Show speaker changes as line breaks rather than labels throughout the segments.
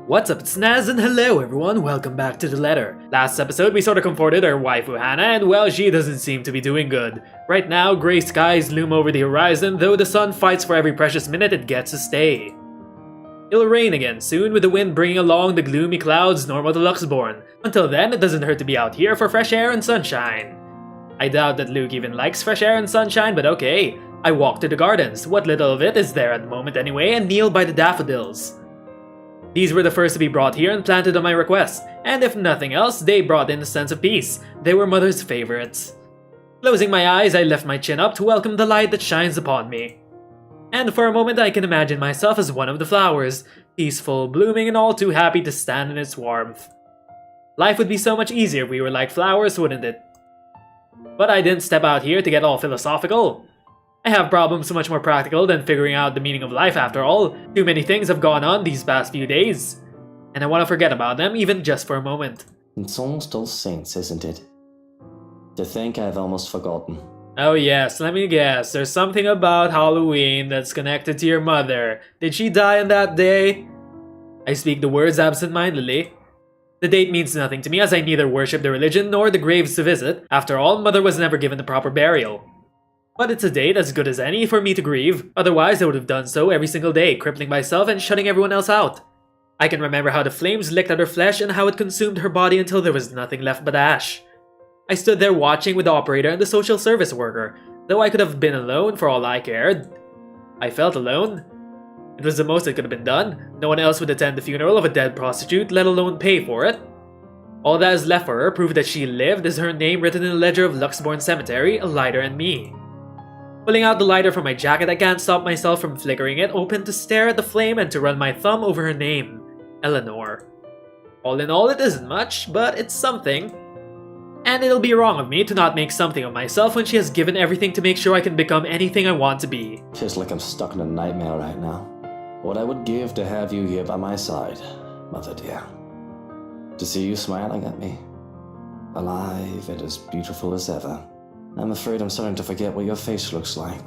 What's up, it's Naz, and hello everyone, welcome back to the letter. Last episode we sort of comforted our waifu Hannah, and well, she doesn't seem to be doing good. Right now, grey skies loom over the horizon, though the sun fights for every precious minute it gets to stay. It'll rain again soon, with the wind bringing along the gloomy clouds normal to Luxborn. Until then, it doesn't hurt to be out here for fresh air and sunshine. I doubt that Luke even likes fresh air and sunshine, but okay. I walk to the gardens, what little of it is there at the moment anyway, and kneel by the daffodils. These were the first to be brought here and planted on my request, and if nothing else, they brought in a sense of peace. They were Mother's favorites. Closing my eyes, I lift my chin up to welcome the light that shines upon me. And for a moment I can imagine myself as one of the flowers, peaceful, blooming, and all too happy to stand in its warmth. Life would be so much easier if we were like flowers, wouldn't it? But I didn't step out here to get all philosophical. I have problems so much more practical than figuring out the meaning of life after all. Too many things have gone on these past few days, and I want to forget about them even just for a moment.
It's almost All Saints, isn't it? To think I've almost forgotten.
Oh yes, let me guess, there's something about Halloween that's connected to your mother. Did she die on that day? I speak the words absent-mindedly. The date means nothing to me as I neither worship the religion nor the graves to visit. After all, Mother was never given the proper burial. But it's a date as good as any for me to grieve, otherwise I would have done so every single day, crippling myself and shutting everyone else out. I can remember how the flames licked at her flesh and how it consumed her body until there was nothing left but ash. I stood there watching with the operator and the social service worker, though I could have been alone for all I cared. I felt alone. It was the most that could have been done. No one else would attend the funeral of a dead prostitute, let alone pay for it. All that is left for her, proof that she lived, is her name written in the ledger of Luxborn Cemetery, a lighter and me. Pulling out the lighter from my jacket, I can't stop myself from flickering it open to stare at the flame and to run my thumb over her name, Eleanor. All in all, it isn't much, but it's something. And it'll be wrong of me to not make something of myself when she has given everything to make sure I can become anything I want to be.
Feels like I'm stuck in a nightmare right now. What I would give to have you here by my side, Mother dear. To see you smiling at me. Alive and as beautiful as ever. I'm afraid I'm starting to forget what your face looks like.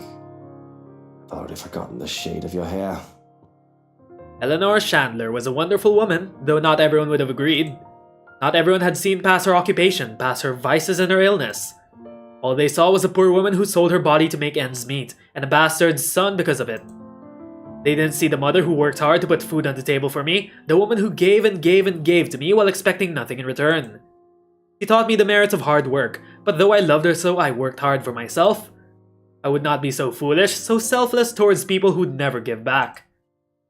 I've already forgotten the shade of your hair.
Eleanor Chandler was a wonderful woman, though not everyone would have agreed. Not everyone had seen past her occupation, past her vices and her illness. All they saw was a poor woman who sold her body to make ends meet, and a bastard's son because of it. They didn't see the mother who worked hard to put food on the table for me, the woman who gave and gave and gave to me while expecting nothing in return. She taught me the merits of hard work, but though I loved her so, I worked hard for myself. I would not be so foolish, so selfless towards people who'd never give back.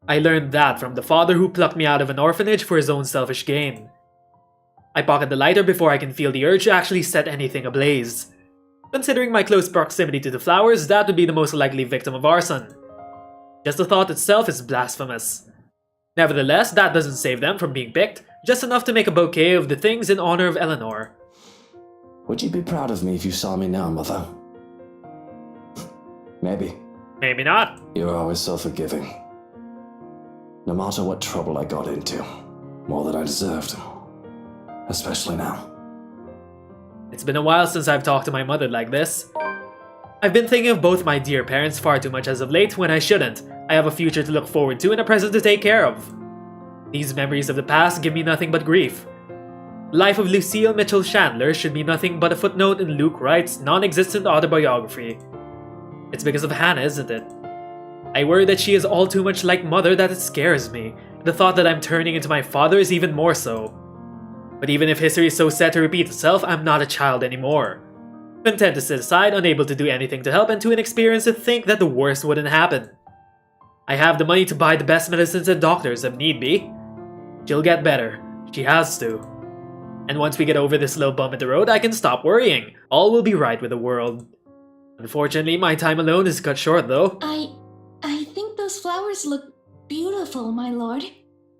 I learned that from the father who plucked me out of an orphanage for his own selfish gain. I pocket the lighter before I can feel the urge to actually set anything ablaze. Considering my close proximity to the flowers, that would be the most likely victim of arson. Just the thought itself is blasphemous. Nevertheless, that doesn't save them from being picked, just enough to make a bouquet of the things in honor of Eleanor.
Would you be proud of me if you saw me now, Mother? Maybe.
Maybe not.
You're always so forgiving. No matter what trouble I got into, more than I deserved. Especially now.
It's been a while since I've talked to my mother like this. I've been thinking of both my dear parents far too much as of late when I shouldn't. I have a future to look forward to and a present to take care of. These memories of the past give me nothing but grief. The life of Lucille Mitchell Chandler should be nothing but a footnote in Luke Wright's non-existent autobiography. It's because of Hannah, isn't it? I worry that she is all too much like Mother that it scares me. The thought that I'm turning into my father is even more so. But even if history is so set to repeat itself, I'm not a child anymore. Content to sit aside, unable to do anything to help, and too inexperienced to think that the worst wouldn't happen. I have the money to buy the best medicines and doctors if need be. She'll get better. She has to. And once we get over this little bump in the road, I can stop worrying. All will be right with the world. Unfortunately, my time alone is cut short, though.
I think those flowers look beautiful, my lord.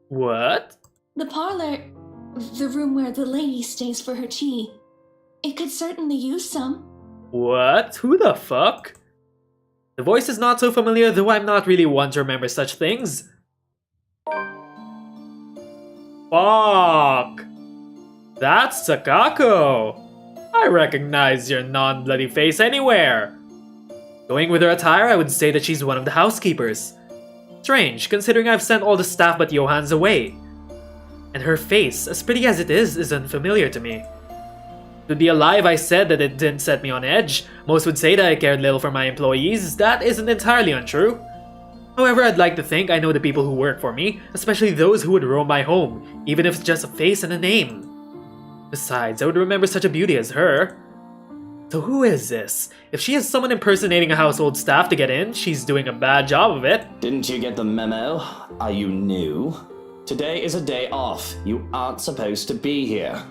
What?
The parlor, the room where the lady stays for her tea. It could certainly use some.
What? Who the fuck? The voice is not so familiar, though I'm not really one to remember such things. Fuck! That's Sakako! I recognize your non-bloody face anywhere! Going with her attire, I would say that she's one of the housekeepers. Strange, considering I've sent all the staff but Johann's away. And her face, as pretty as it is unfamiliar to me. It would be a lie if I said that it didn't set me on edge. Most would say that I cared little for my employees. That isn't entirely untrue. However, I'd like to think I know the people who work for me, especially those who would roam my home, even if it's just a face and a name. Besides, I would remember such a beauty as her. So who is this? If she is someone impersonating a household staff to get in, she's doing a bad job of it.
Didn't you get the memo? Are you new? Today is a day off. You aren't supposed to be here.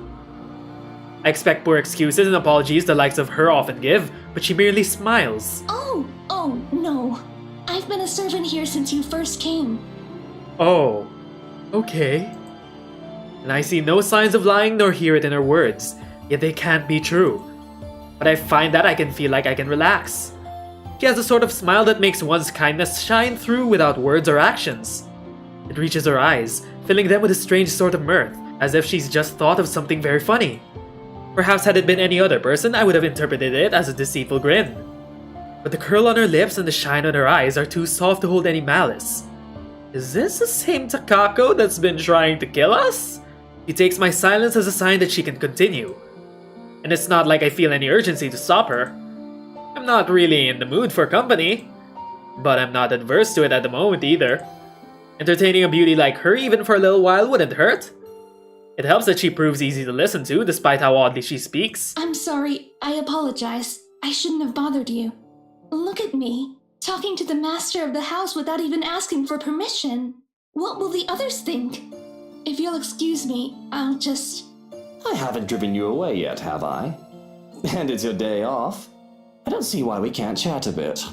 I expect poor excuses and apologies the likes of her often give, but she merely smiles.
Oh, no. I've been a servant here since you first came.
Oh, okay. And I see no signs of lying nor hear it in her words, yet they can't be true. But I find that I can feel like I can relax. She has a sort of smile that makes one's kindness shine through without words or actions. It reaches her eyes, filling them with a strange sort of mirth, as if she's just thought of something very funny. Perhaps had it been any other person, I would have interpreted it as a deceitful grin. But the curl on her lips and the shine on her eyes are too soft to hold any malice. Is this the same Takako that's been trying to kill us? She takes my silence as a sign that she can continue. And it's not like I feel any urgency to stop her. I'm not really in the mood for company. But I'm not adverse to it at the moment either. Entertaining a beauty like her even for a little while wouldn't hurt. It helps that she proves easy to listen to despite how oddly she speaks.
I'm sorry. I apologize. I shouldn't have bothered you. Look at me, talking to the master of the house without even asking for permission. What will the others think? If you'll excuse me, I'll just...
I haven't driven you away yet, have I? And it's your day off. I don't see why we can't chat a bit.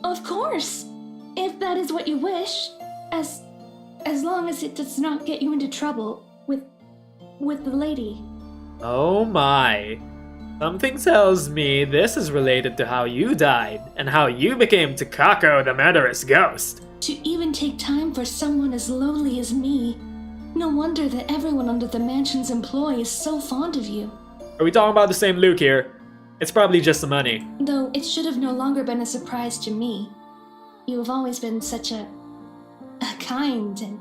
Of course. If that is what you wish. As long as it does not get you into trouble with the lady.
Oh my. Something tells me this is related to how you died, and how you became Takako the murderous ghost.
To even take time for someone as lowly as me. No wonder that everyone under the mansion's employ is so fond of you.
Are we talking about the same Luke here? It's probably just the money.
Though it should have no longer been a surprise to me. You have always been such a kind and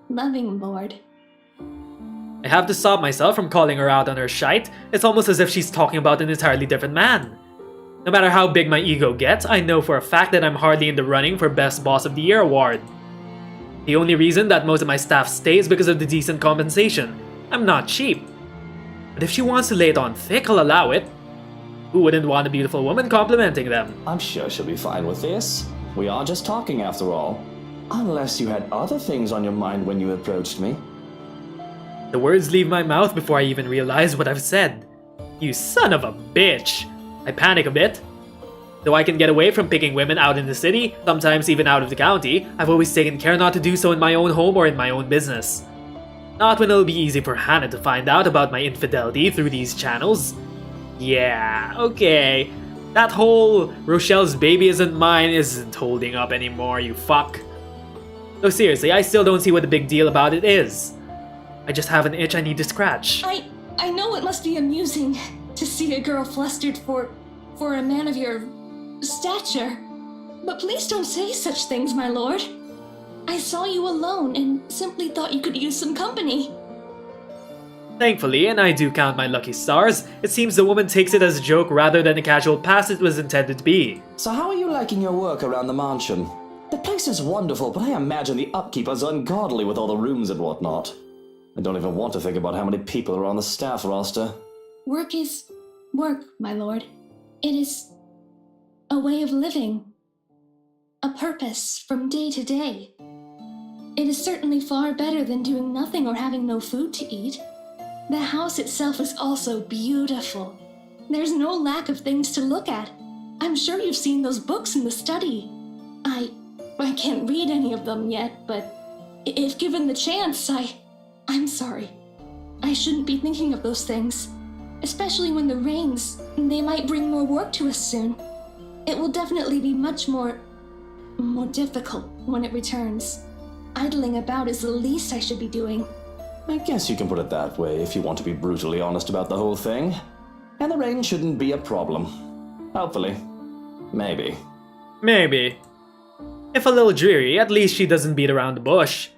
loving lord.
I have to stop myself from calling her out on her shite. It's almost as if she's talking about an entirely different man. No matter how big my ego gets, I know for a fact that I'm hardly in the running for Best Boss of the Year award. The only reason that most of my staff stay is because of the decent compensation. I'm not cheap. But if she wants to lay it on thick, I'll allow it. Who wouldn't want a beautiful woman complimenting them?
I'm sure she'll be fine with this. We are just talking after all. Unless you had other things on your mind when you approached me.
The words leave my mouth before I even realize what I've said. You son of a bitch! I panic a bit. Though I can get away from picking women out in the city, sometimes even out of the county, I've always taken care not to do so in my own home or in my own business. Not when it'll be easy for Hannah to find out about my infidelity through these channels. Yeah, okay. That whole Rochelle's baby isn't mine isn't holding up anymore, you fuck. Though seriously, I still don't see what the big deal about it is. I just have an itch I need to scratch.
I know it must be amusing to see a girl flustered for a man of your stature. But please don't say such things, my lord. I saw you alone and simply thought you could use some company.
Thankfully, and I do count my lucky stars, it seems the woman takes it as a joke rather than the casual pass it was intended to be.
So how are you liking your work around the mansion? The place is wonderful, but I imagine the upkeep is ungodly with all the rooms and whatnot. I don't even want to think about how many people are on the staff roster.
Work is work, my lord. It is a way of living. A purpose from day to day. It is certainly far better than doing nothing or having no food to eat. The house itself is also beautiful. There's no lack of things to look at. I'm sure you've seen those books in the study. I can't read any of them yet, but if given the chance, I'm sorry. I shouldn't be thinking of those things. Especially when the rains, they might bring more work to us soon. It will definitely be much more difficult when it returns. Idling about is the least I should be doing.
I guess you can put it that way if you want to be brutally honest about the whole thing. And the rain shouldn't be a problem. Hopefully. Maybe.
Maybe. If a little dreary, at least she doesn't beat around the bush.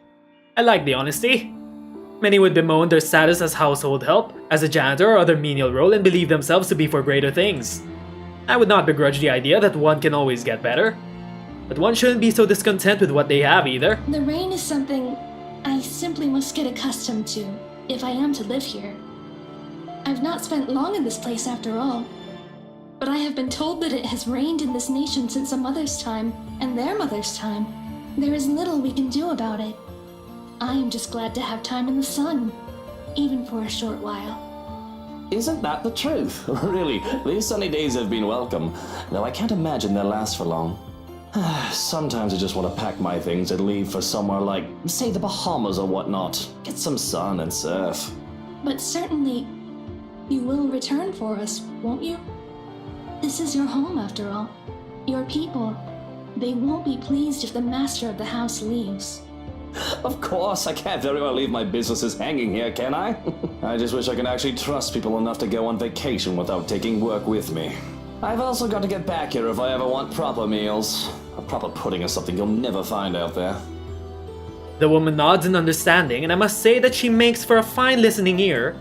I like the honesty. Many would bemoan their status as household help, as a janitor or other menial role and believe themselves to be for greater things. I would not begrudge the idea that one can always get better. But one shouldn't be so discontent with what they have either.
The rain is something I simply must get accustomed to if I am to live here. I've not spent long in this place after all, but I have been told that it has rained in this nation since a mother's time and their mother's time. There is little we can do about it. I am just glad to have time in the sun, even for a short while.
Isn't that the truth? Really, these sunny days have been welcome, though I can't imagine they'll last for long. Sometimes I just want to pack my things and leave for somewhere like, say, the Bahamas or whatnot. Get some sun and surf.
But certainly, you will return for us, won't you? This is your home, after all. Your people. They won't be pleased if the master of the house leaves.
Of course, I can't very well leave my businesses hanging here, can I? I just wish I could actually trust people enough to go on vacation without taking work with me. I've also got to get back here if I ever want proper meals. A proper pudding is something you'll never find out there.
The woman nods in understanding, and I must say that she makes for a fine listening ear.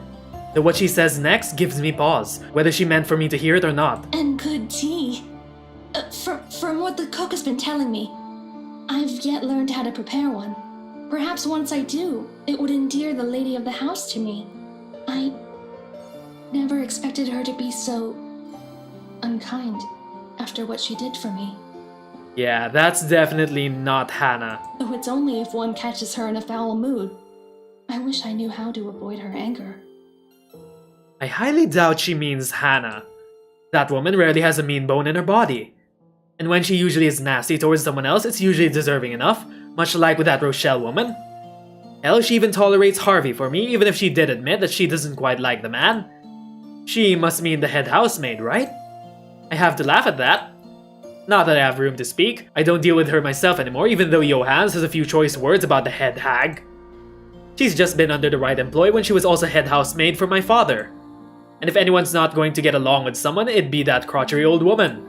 Though what she says next gives me pause, whether she meant for me to hear it or not.
And good tea. From what the cook has been telling me, I've yet learned how to prepare one. Perhaps once I do, it would endear the lady of the house to me. I never expected her to be so unkind after what she did for me.
Yeah, that's definitely not Hannah.
Though it's only if one catches her in a foul mood. I wish I knew how to avoid her anger.
I highly doubt she means Hannah. That woman rarely has a mean bone in her body. And when she usually is nasty towards someone else, it's usually deserving enough, much like with that Rochelle woman. Hell, she even tolerates Harvey for me, even if she did admit that she doesn't quite like the man. She must mean the head housemaid, right? I have to laugh at that. Not that I have room to speak, I don't deal with her myself anymore, even though Johannes has a few choice words about the head hag. She's just been under the right employ when she was also head housemaid for my father. And if anyone's not going to get along with someone, it'd be that crotchery old woman.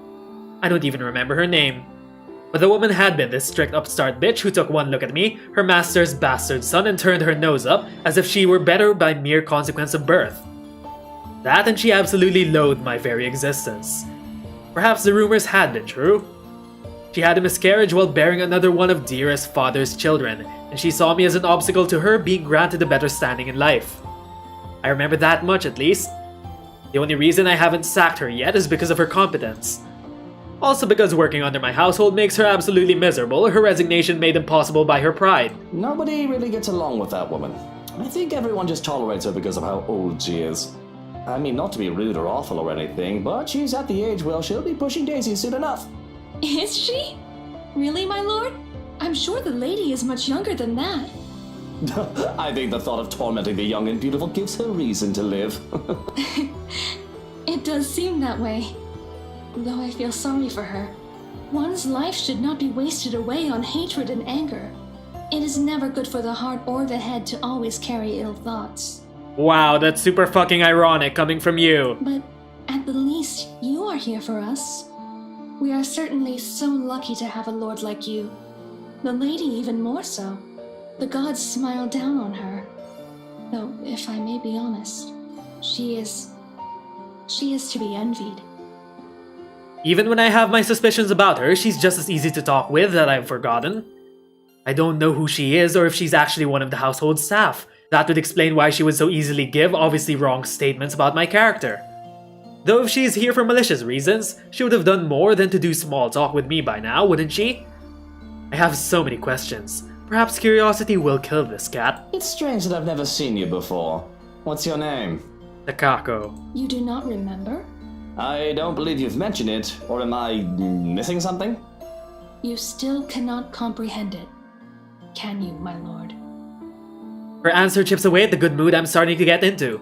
I don't even remember her name. But the woman had been this strict upstart bitch who took one look at me, her master's bastard son, and turned her nose up as if she were better by mere consequence of birth. That, and she absolutely loathed my very existence. Perhaps the rumors had been true. She had a miscarriage while bearing another one of dearest father's children, and she saw me as an obstacle to her being granted a better standing in life. I remember that much at least. The only reason I haven't sacked her yet is because of her competence. Also because working under my household makes her absolutely miserable, her resignation made impossible by her pride.
Nobody really gets along with that woman. I think everyone just tolerates her because of how old she is. I mean, not to be rude or awful or anything, but she's at the age where she'll be pushing daisies soon enough.
Is she? Really, my lord? I'm sure the lady is much younger than that.
I think the thought of tormenting the young and beautiful gives her reason to live.
It does seem that way. Though I feel sorry for her. One's life should not be wasted away on hatred and anger. It is never good for the heart or the head to always carry ill thoughts.
Wow, that's super fucking ironic coming from you.
But at the least, you are here for us. We are certainly so lucky to have a lord like you. The lady even more so. The gods smile down on her. Though, if I may be honest, she is to be envied.
Even when I have my suspicions about her, she's just as easy to talk with that I've forgotten. I don't know who she is or if she's actually one of the household staff. That would explain why she would so easily give obviously wrong statements about my character. Though if she's here for malicious reasons, she would have done more than to do small talk with me by now, wouldn't she? I have so many questions. Perhaps curiosity will kill this cat.
It's strange that I've never seen you before. What's your name?
Takako.
You do not remember?
I don't believe you've mentioned it, or am I missing something?
You still cannot comprehend it, can you, my lord?
Her answer chips away at the good mood I'm starting to get into.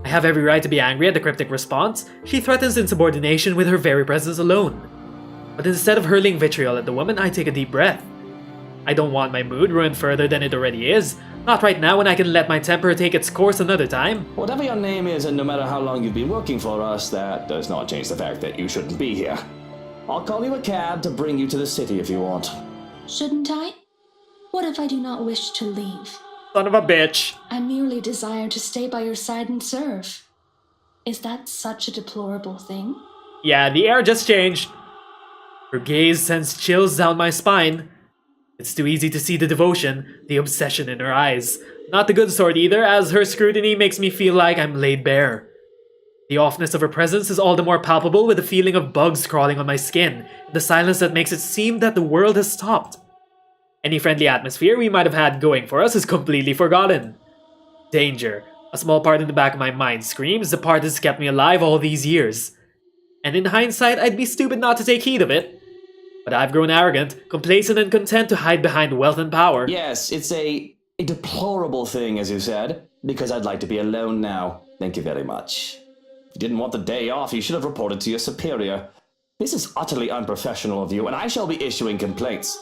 I have every right to be angry at the cryptic response. She threatens insubordination with her very presence alone. But instead of hurling vitriol at the woman, I take a deep breath. I don't want my mood ruined further than it already is. Not right now when I can let my temper take its course another time.
Whatever your name is, and no matter how long you've been working for us, that does not change the fact that you shouldn't be here. I'll call you a cab to bring you to the city if you want.
Shouldn't I? What if I do not wish to leave?
Son of a bitch.
I merely desire to stay by your side and serve. Is that such a deplorable thing?
Yeah, the air just changed. Her gaze sends chills down my spine. It's too easy to see the devotion, the obsession in her eyes. Not the good sort either, as her scrutiny makes me feel like I'm laid bare. The offness of her presence is all the more palpable with the feeling of bugs crawling on my skin, the silence that makes it seem that the world has stopped. Any friendly atmosphere we might have had going for us is completely forgotten. Danger, a small part in the back of my mind screams the part that's kept me alive all these years. And in hindsight, I'd be stupid not to take heed of it. But I've grown arrogant, complacent, and content to hide behind wealth and power.
Yes, it's a deplorable thing, as you said, because I'd like to be alone now. Thank you very much. If you didn't want the day off, you should have reported to your superior. This is utterly unprofessional of you, and I shall be issuing complaints.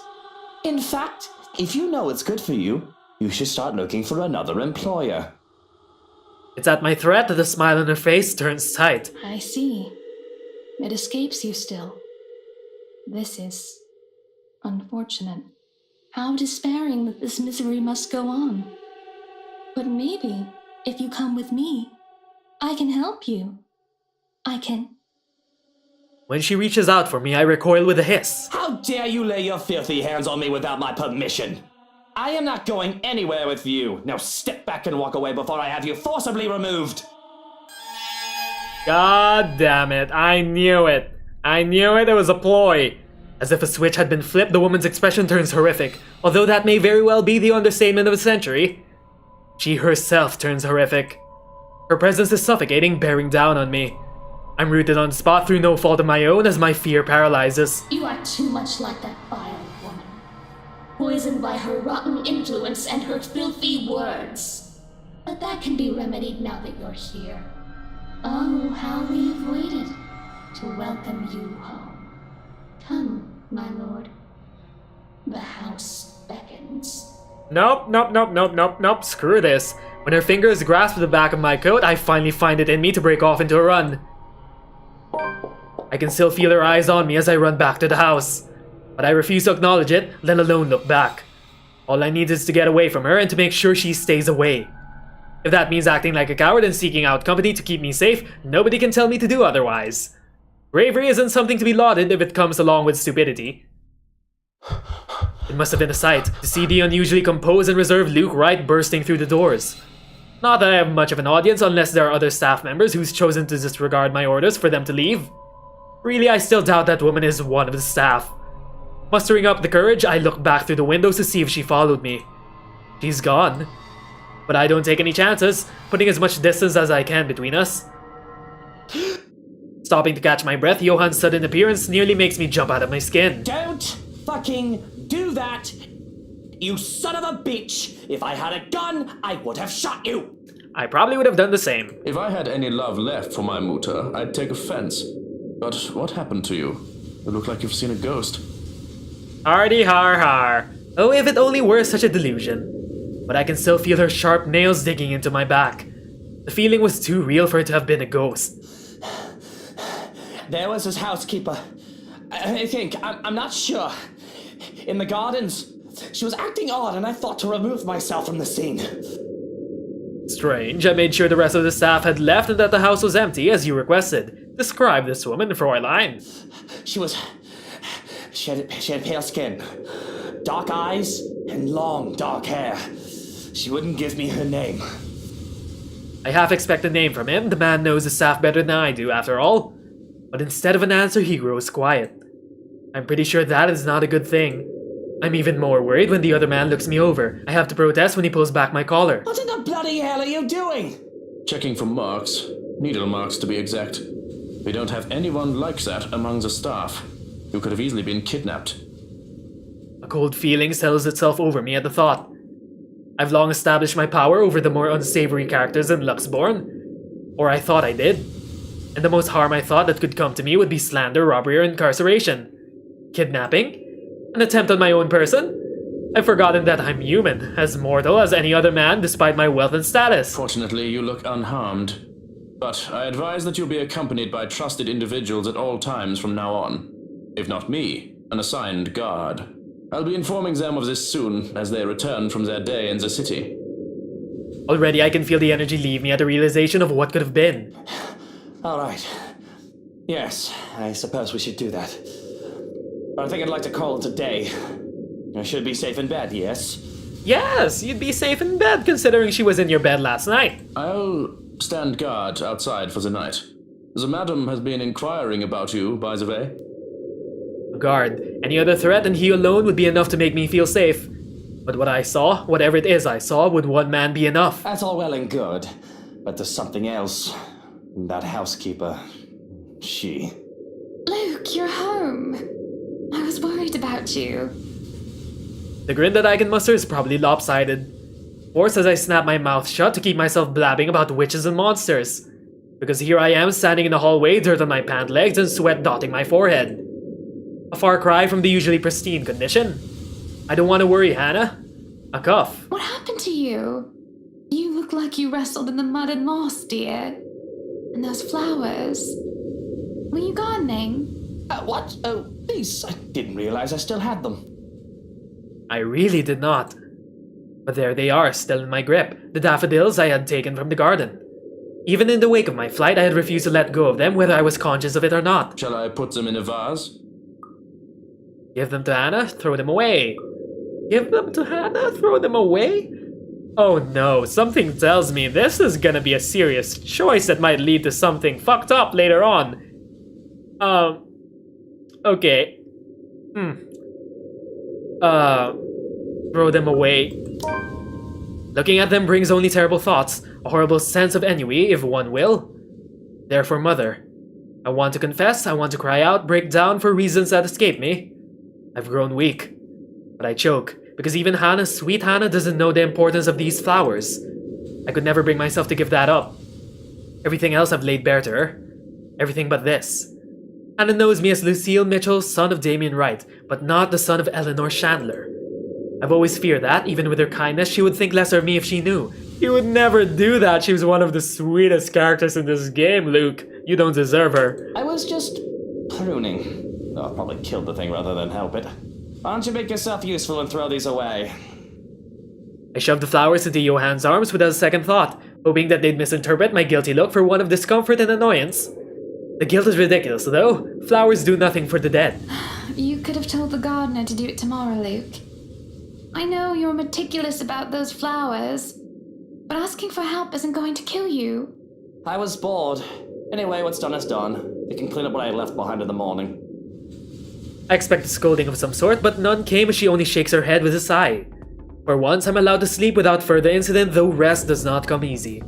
In fact, if you know it's good for you, you should start looking for another employer.
It's at my threat that the smile on her face turns tight.
I see. It escapes you still. This is unfortunate. How despairing that this misery must go on. But maybe, if you come with me, I can help you. I can...
When she reaches out for me, I recoil with a hiss.
How dare you lay your filthy hands on me without my permission? I am not going anywhere with you. Now step back and walk away before I have you forcibly removed.
God damn it, I knew it. I knew it was a ploy. As if a switch had been flipped, the woman's expression turns horrific, although that may very well be the understatement of the century. She herself turns horrific. Her presence is suffocating, bearing down on me. I'm rooted on the spot through no fault of my own as my fear paralyzes.
You are too much like that vile woman. Poisoned by her rotten influence and her filthy words. But that can be remedied now that you're here. Oh, how we've waited to welcome you home. Come, my lord. The house beckons.
Nope, screw this. When her fingers grasp the back of my coat, I finally find it in me to break off into a run. I can still feel her eyes on me as I run back to the house. But I refuse to acknowledge it, let alone look back. All I need is to get away from her and to make sure she stays away. If that means acting like a coward and seeking out company to keep me safe, nobody can tell me to do otherwise. Bravery isn't something to be lauded if it comes along with stupidity. It must have been a sight to see the unusually composed and reserved Luke Wright bursting through the doors. Not that I have much of an audience unless there are other staff members who's chosen to disregard my orders for them to leave. Really, I still doubt that woman is one of the staff. Mustering up the courage, I look back through the windows to see if she followed me. She's gone. But I don't take any chances, putting as much distance as I can between us. Stopping to catch my breath, Johan's sudden appearance nearly makes me jump out of my skin.
Don't fucking do that! You son of a bitch! If I had a gun, I would have shot you!
I probably would have done the same.
If I had any love left for my mutter, I'd take offense. But what happened to you? You look like you've seen a ghost.
Hardy har har. Oh, if it only were such a delusion. But I can still feel her sharp nails digging into my back. The feeling was too real for it to have been a ghost.
There was his housekeeper. I think, I'm not sure. In the gardens. She was acting odd and I thought to remove myself from the scene.
Strange, I made sure the rest of the staff had left and that the house was empty as you requested. Describe this woman, Fräulein.
She had pale skin, dark eyes, and long dark hair. She wouldn't give me her name.
I half expect a name from him. The man knows the staff better than I do, after all. But instead of an answer, he grows quiet. I'm pretty sure that is not a good thing. I'm even more worried when the other man looks me over. I have to protest when he pulls back my collar.
What in the bloody hell are you doing?
Checking for marks. Needle marks to be exact. We don't have anyone like that among the staff. You could have easily been kidnapped.
A cold feeling settles itself over me at the thought. I've long established my power over the more unsavory characters in Luxborn. Or I thought I did. And the most harm I thought that could come to me would be slander, robbery, or incarceration. Kidnapping? An attempt on my own person? I've forgotten that I'm human, as mortal as any other man despite my wealth and status.
Fortunately, you look unharmed. But I advise that you be accompanied by trusted individuals at all times from now on. If not me, an assigned guard. I'll be informing them of this soon as they return from their day in the city.
Already I can feel the energy leave me at the realization of what could have been.
All right. Yes, I suppose we should do that. But I think I'd like to call it a day. I should be safe in bed, yes?
Yes, you'd be safe in bed considering she was in your bed last night.
I'll stand guard outside for the night. The madam has been inquiring about you, by the way.
A guard. Any other threat and he alone would be enough to make me feel safe. But what I saw, whatever it is I saw, would one man be enough?
That's all well and good. But there's something else. That housekeeper. She.
Luke, you're home. I was worried about you.
The grin that I can muster is probably lopsided. Forced as I snap my mouth shut to keep myself blabbing about witches and monsters. Because here I am standing in the hallway, dirt on my pant legs and sweat dotting my forehead. A far cry from the usually pristine condition. I don't want to worry, Hannah. A cough.
What happened to you? You look like you wrestled in the mud and moss, dear. And those flowers. Were you gardening?
What? Oh, these. I didn't realize I still had them.
I really did not. But there they are, still in my grip. The daffodils I had taken from the garden. Even in the wake of my flight, I had refused to let go of them, whether I was conscious of it or not.
Shall I put them in a vase?
Give them to Hannah, throw them away. Give them to Hannah, throw them away? Oh no, something tells me this is gonna be a serious choice that might lead to something fucked up later on. Okay. Throw them away. Looking at them brings only terrible thoughts, a horrible sense of ennui, if one will. Therefore, mother, I want to confess, I want to cry out, break down for reasons that escape me. I've grown weak, but I choke, because even Hannah, sweet Hannah, doesn't know the importance of these flowers. I could never bring myself to give that up. Everything else I've laid bare to her. Everything but this. Hannah knows me as Lucille Mitchell, son of Damien Wright, but not the son of Eleanor Chandler. I've always feared that, even with her kindness, she would think lesser of me if she knew. You would never do that. She was one of the sweetest characters in this game, Luke. You don't deserve her.
I was just pruning. I'll probably kill the thing rather than help it. Why don't you make yourself useful and throw these away?
I shoved the flowers into Johan's arms without a second thought, hoping that they'd misinterpret my guilty look for one of discomfort and annoyance. The guilt is ridiculous, though. Flowers do nothing for the dead.
You could have told the gardener to do it tomorrow, Luke. I know you're meticulous about those flowers, but asking for help isn't going to kill you.
I was bored. Anyway, what's done is done. You can clean up what I left behind in the morning.
I expect a scolding of some sort, but none came as she only shakes her head with a sigh. For once, I'm allowed to sleep without further incident, though rest does not come easy.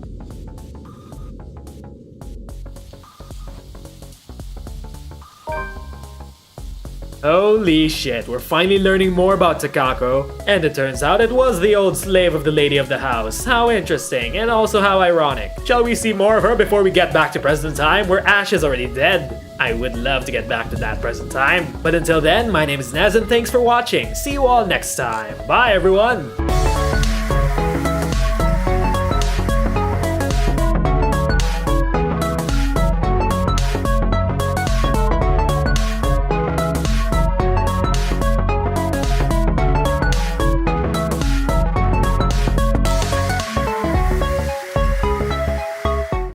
Holy shit, we're finally learning more about Takako. And it turns out it was the old slave of the lady of the house. How interesting, and also how ironic. Shall we see more of her before we get back to present time, where Ash is already dead? I would love to get back to that present time. But until then, my name is Nez and thanks for watching. See you all next time. Bye everyone!